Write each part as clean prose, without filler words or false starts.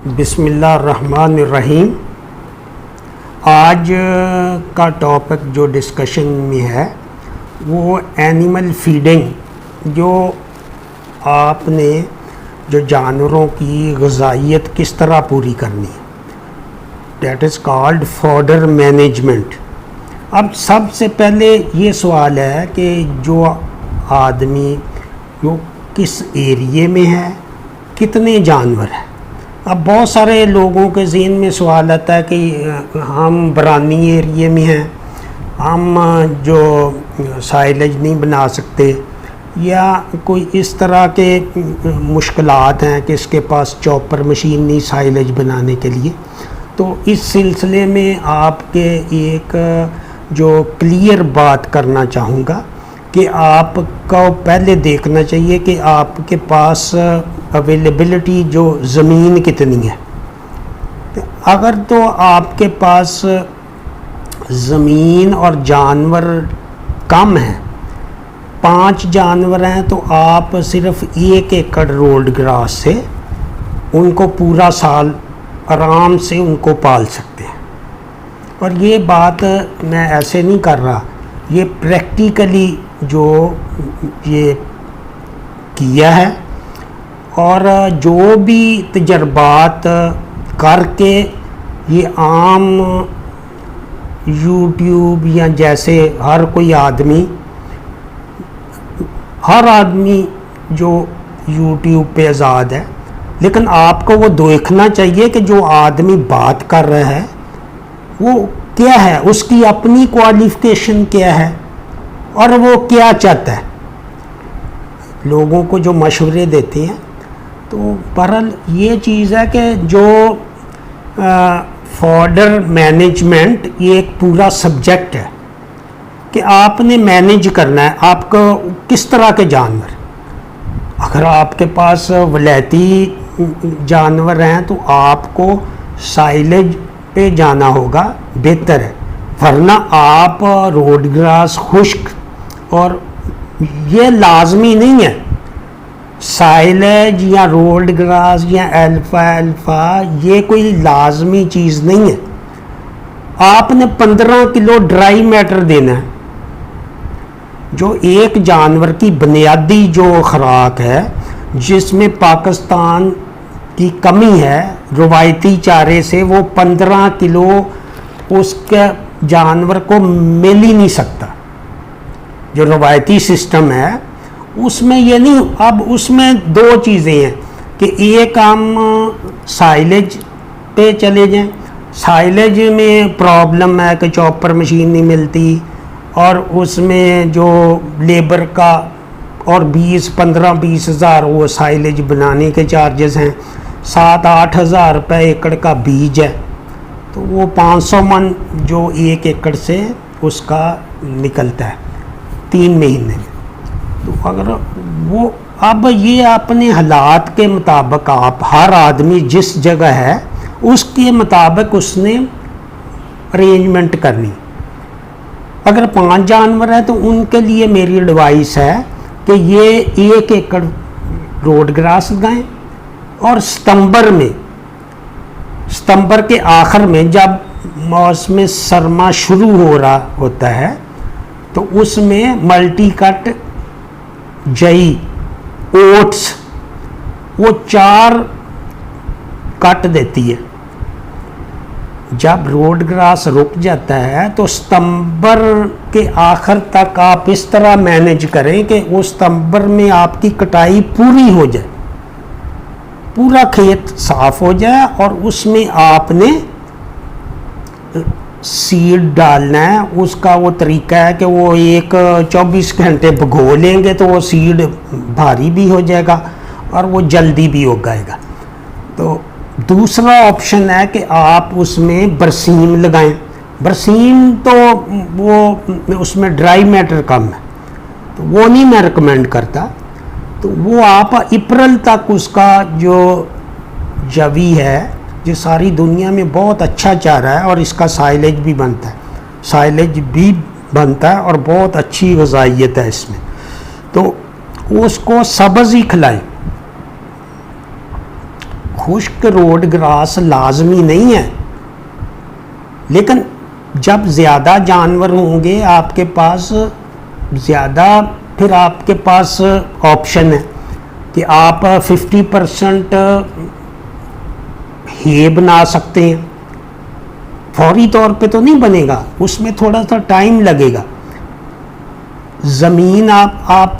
बिस्मिल्लाहिर्रहमानिर्रहीम। आज का टॉपिक जो डिस्कशन में है वो एनिमल फीडिंग, जो आपने जो जानवरों की ग़िज़ाइयत किस तरह पूरी करनी है, that is called fodder management. अब सबसे पहले ये सवाल है कि जो आदमी वो किस एरिए में है, कितने जानवर हैं। अब बहुत सारे लोगों के ज़हन में सवाल आता है कि हम बरानी एरिए में हैं, हम जो साइलेज नहीं बना सकते, या कोई इस तरह के मुश्किलात हैं कि इसके पास चॉपर मशीन नहीं साइलेज बनाने के लिए। तो इस सिलसिले में आपके एक जो क्लियर बात करना चाहूँगा कि आपको पहले देखना चाहिए कि आपके पास अवेलेबिलिटी जो ज़मीन कितनी है। तो अगर तो आपके पास ज़मीन और जानवर कम है, 5 जानवर हैं, तो आप सिर्फ 1 एकड़ रोड ग्रास से उनको पूरा साल आराम से उनको पाल सकते हैं। और ये बात मैं ऐसे नहीं कर रहा, ये प्रैक्टिकली जो ये किया है और जो भी तजर्बात करके ये आम यूट्यूब या जैसे हर आदमी जो यूट्यूब पे आज़ाद है, लेकिन आपको वो देखना चाहिए कि जो आदमी बात कर रहा है वो क्या है, उसकी अपनी क्वालिफ़िकेशन क्या है और वो क्या चाहता है। लोगों को जो मशवरे देते हैं, तो बहरहाल ये चीज़ है कि जो फॉडर मैनेजमेंट ये एक पूरा सब्जेक्ट है कि आपने मैनेज करना है आपको किस तरह के जानवर। अगर आपके पास वलैती जानवर हैं तो आपको साइलेज पे जाना होगा, बेहतर है, वरना आप रोड ग्रास खुश्क, और ये लाजमी नहीं है साइलेज या रोड ग्रास या अल्फा ये कोई लाजमी चीज़ नहीं है। आपने 15 किलो ड्राई मैटर देना है, जो एक जानवर की बुनियादी जो खुराक है, जिसमें पाकिस्तान की कमी है रवायती चारे से, वो 15 किलो उसके जानवर को मिल ही नहीं सकता। जो रवायती सिस्टम है उसमें ये नहीं। अब उसमें 2 चीज़ें हैं कि एक हम साइलेज पे चले जाएं, साइलेज में प्रॉब्लम है कि चॉपर मशीन नहीं मिलती, और उसमें जो लेबर का और 15-20 हज़ार वो साइलेज बनाने के चार्जेस हैं, 7-8 हज़ार रुपये एकड़ का बीज है, तो वो 500 मन जो 1 एकड़ से उसका निकलता है 3 महीने में। तो अगर वो अब ये अपने हालात के मुताबिक, आप हर आदमी जिस जगह है उसके मुताबिक उसने अरेंजमेंट करनी। अगर 5 जानवर है तो उनके लिए मेरी एडवाइस है कि ये 1 एकड़ रोड ग्रास लगाएं, और सितंबर के आखिर में जब मौसम सरमा शुरू हो रहा होता है तो उसमें मल्टी कट, जई, ओट्स वो 4 कट देती है। जब रोड ग्रास रुक जाता है तो सितंबर के आखिर तक आप इस तरह मैनेज करें कि उस सितंबर में आपकी कटाई पूरी हो जाए, पूरा खेत साफ हो जाए, और उसमें आपने सीड डालना है। उसका वो तरीका है कि वो 24 घंटे भिगो लेंगे तो वो सीड भारी भी हो जाएगा और वो जल्दी भी उगाएगा। तो दूसरा ऑप्शन है कि आप उसमें बरसीम लगाएं। बरसीम तो वो उसमें ड्राई मैटर कम है, तो वो नहीं मैं रिकमेंड करता। तो वो आप अप्रैल तक उसका जो जवी है, जो सारी दुनिया में बहुत अच्छा चारा है, और इसका साइलेज भी बनता है और बहुत अच्छी ग़िज़ाइयत है इसमें, तो उसको सब्ज़ ही खिलाएं। खुश्क रोड ग्रास लाजमी नहीं है, लेकिन जब ज़्यादा जानवर होंगे आपके पास ज़्यादा, फिर आपके पास ऑप्शन है कि आप 50% हे बना सकते हैं। फौरी तौर पे तो नहीं बनेगा, उसमें थोड़ा सा टाइम लगेगा। ज़मीन आप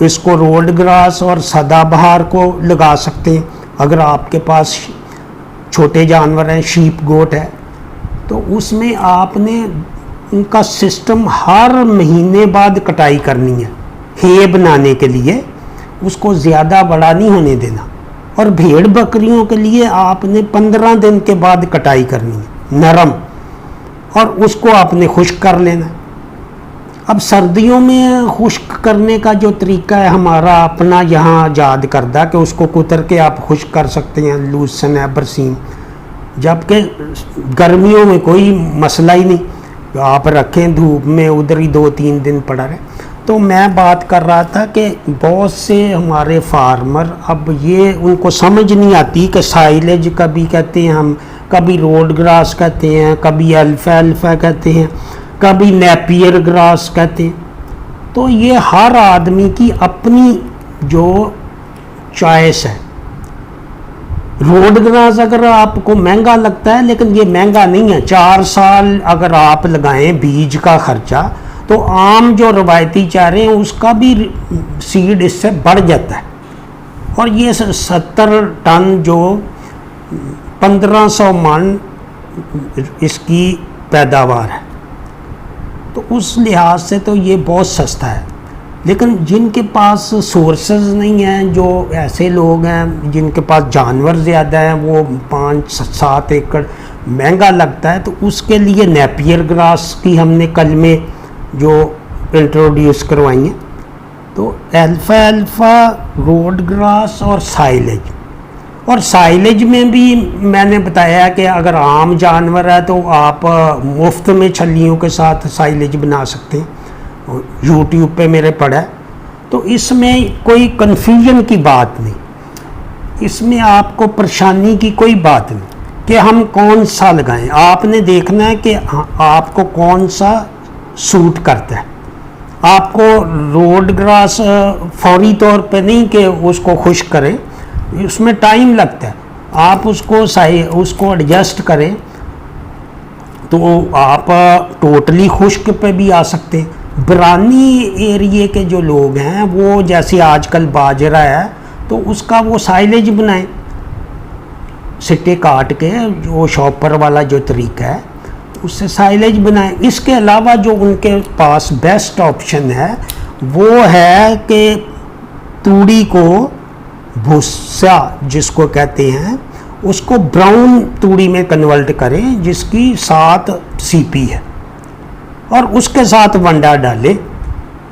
इसको रोड ग्रास और सदाबहार को लगा सकते हैं। अगर आपके पास छोटे जानवर हैं, शीप गोट है, तो उसमें आपने उनका सिस्टम हर महीने बाद कटाई करनी है हे बनाने के लिए, उसको ज़्यादा बड़ा नहीं होने देना। और भेड़ बकरियों के लिए आपने 15 दिन के बाद कटाई करनी है नरम, और उसको आपने खुश्क कर लेना। अब सर्दियों में खुश्क करने का जो तरीका है हमारा अपना यहाँ याद करदा कि उसको कुतर के आप खुश्क कर सकते हैं, लूसन है, बरसीम, जबकि गर्मियों में कोई मसला ही नहीं, आप रखें धूप में, उधर ही 2-3 दिन पड़ा रहे। तो मैं बात कर रहा था कि बहुत से हमारे फार्मर अब ये उनको समझ नहीं आती कि साइलेज कभी कहते हैं हम, कभी रोड ग्रास कहते हैं, कभी अल्फा कहते हैं, कभी नेपियर ग्रास कहते हैं। तो ये हर आदमी की अपनी जो चॉइस है। रोड ग्रास अगर आपको महंगा लगता है, लेकिन ये महंगा नहीं है। 4 साल अगर आप लगाएं बीज का खर्चा, तो आम जो रवायती चारे हैं उसका भी सीड इससे बढ़ जाता है। और ये 70 टन जो 1500 मन इसकी पैदावार है, तो उस लिहाज से तो ये बहुत सस्ता है। लेकिन जिनके पास सोर्सेज नहीं हैं, जो ऐसे लोग हैं जिनके पास जानवर ज़्यादा हैं, वो 5-7 एकड़ महंगा लगता है, तो उसके लिए नेपियर ग्रास की हमने कल में जो इंट्रोड्यूस करवाई हैं। तो अल्फा, रोड ग्रास और साइलेज। और साइलेज में भी मैंने बताया कि अगर आम जानवर है तो आप मुफ्त में छलियों के साथ साइलेज बना सकते हैं, यूट्यूब पे मेरे पड़ा है। तो इसमें कोई कन्फ्यूजन की बात नहीं, इसमें आपको परेशानी की कोई बात नहीं कि हम कौन सा लगाएं। आपने देखना है कि आपको कौन सा सूट करता है। आपको रोड ग्रास फौरी तौर पे नहीं कि उसको खुश्क करें, उसमें टाइम लगता है। आप उसको एडजस्ट करें तो आप टोटली खुश्क पे भी आ सकते हैं। बरानी एरिए के जो लोग हैं वो जैसे आजकल बाजरा है तो उसका वो साइलेज बनाएं, सिट्टे काट के, जो शॉपर वाला जो तरीका है उससे साइलेज बनाएं। इसके अलावा जो उनके पास बेस्ट ऑप्शन है वो है कि तूड़ी को भूसा जिसको कहते हैं उसको ब्राउन तूड़ी में कन्वर्ट करें जिसकी 7 सीपी है, और उसके साथ वंडा डालें,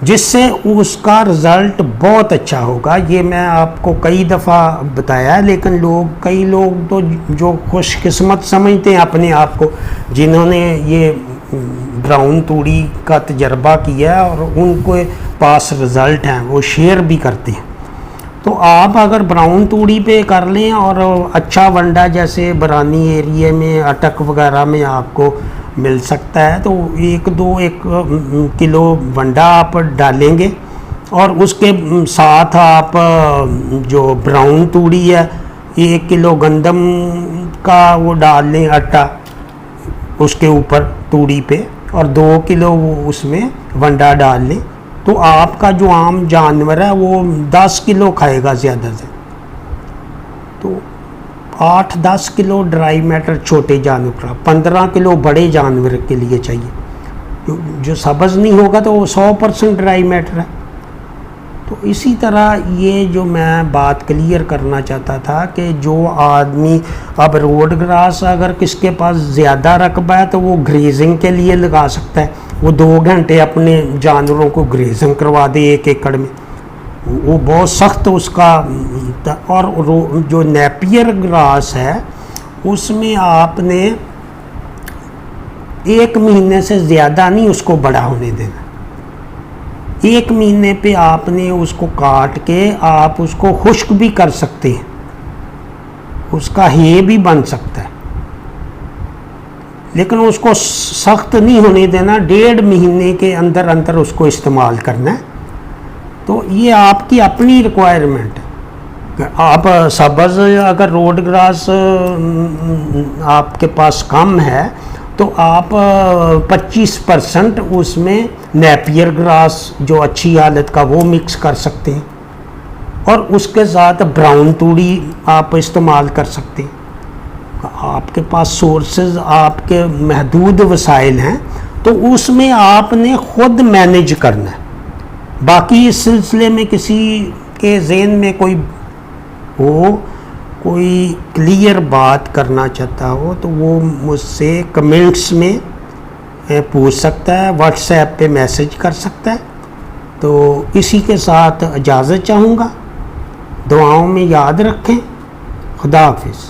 जिससे उसका रिज़ल्ट बहुत अच्छा होगा। ये मैं आपको कई दफ़ा बताया है, लेकिन कई लोग तो जो खुशकिस्मत समझते हैं अपने आप को, जिन्होंने ये ब्राउन तूड़ी का तजर्बा किया है और उनके पास रिज़ल्ट हैं, वो शेयर भी करते हैं। तो आप अगर ब्राउन तूड़ी पे कर लें और अच्छा वंडा जैसे बरानी एरिया में अटक वगैरह में आपको मिल सकता है, तो 1 किलो वंडा आप डालेंगे और उसके साथ आप जो ब्राउन तूड़ी है 1 किलो गंदम का वो डाल लें आटा उसके ऊपर तूड़ी पे, और 2 किलो उसमें वंडा डाल लें। तो आपका जो आम जानवर है वो 10 किलो खाएगा ज़्यादा से, तो 8-10 किलो ड्राई मैटर छोटे जानवर का, 15 किलो बड़े जानवर के लिए चाहिए। जो सब्ज़ नहीं होगा तो वो 100% ड्राई मैटर है। तो इसी तरह ये जो मैं बात क्लियर करना चाहता था कि जो आदमी अब रोड ग्रास अगर किसके पास ज़्यादा रकबा है तो वो ग्रेजिंग के लिए लगा सकता है। वो 2 घंटे अपने जानवरों को ग्रेजिंग करवा दे 1 एकड़ में, वो बहुत सख्त उसका। और जो नेपियर ग्रास है उसमें आपने 1 महीने से ज़्यादा नहीं उसको बड़ा होने देना। 1 महीने पे आपने उसको काट के आप उसको खुश्क भी कर सकते हैं, उसका हे भी बन सकता है, लेकिन उसको सख्त नहीं होने देना, 1.5 महीने के अंदर अंदर उसको इस्तेमाल करना है। तो ये आपकी अपनी रिक्वायरमेंट है। आप सब्ज़ अगर रोड ग्रास आपके पास कम है तो आप 25% उसमें नेपियर ग्रास जो अच्छी हालत का वो मिक्स कर सकते हैं, और उसके साथ ब्राउन तूड़ी आप इस्तेमाल कर सकते हैं। आपके पास सोर्सेज, आपके महदूद वसाइल हैं, तो उसमें आपने ख़ुद मैनेज करना है। बाकी इस सिलसिले में किसी के ज़हन में कोई हो, कोई क्लियर बात करना चाहता हो, तो वो मुझसे कमेंट्स में पूछ सकता है, व्हाट्सएप पे मैसेज कर सकता है। तो इसी के साथ इजाज़त चाहूँगा। दुआओं में याद रखें। खुदा हाफिज़।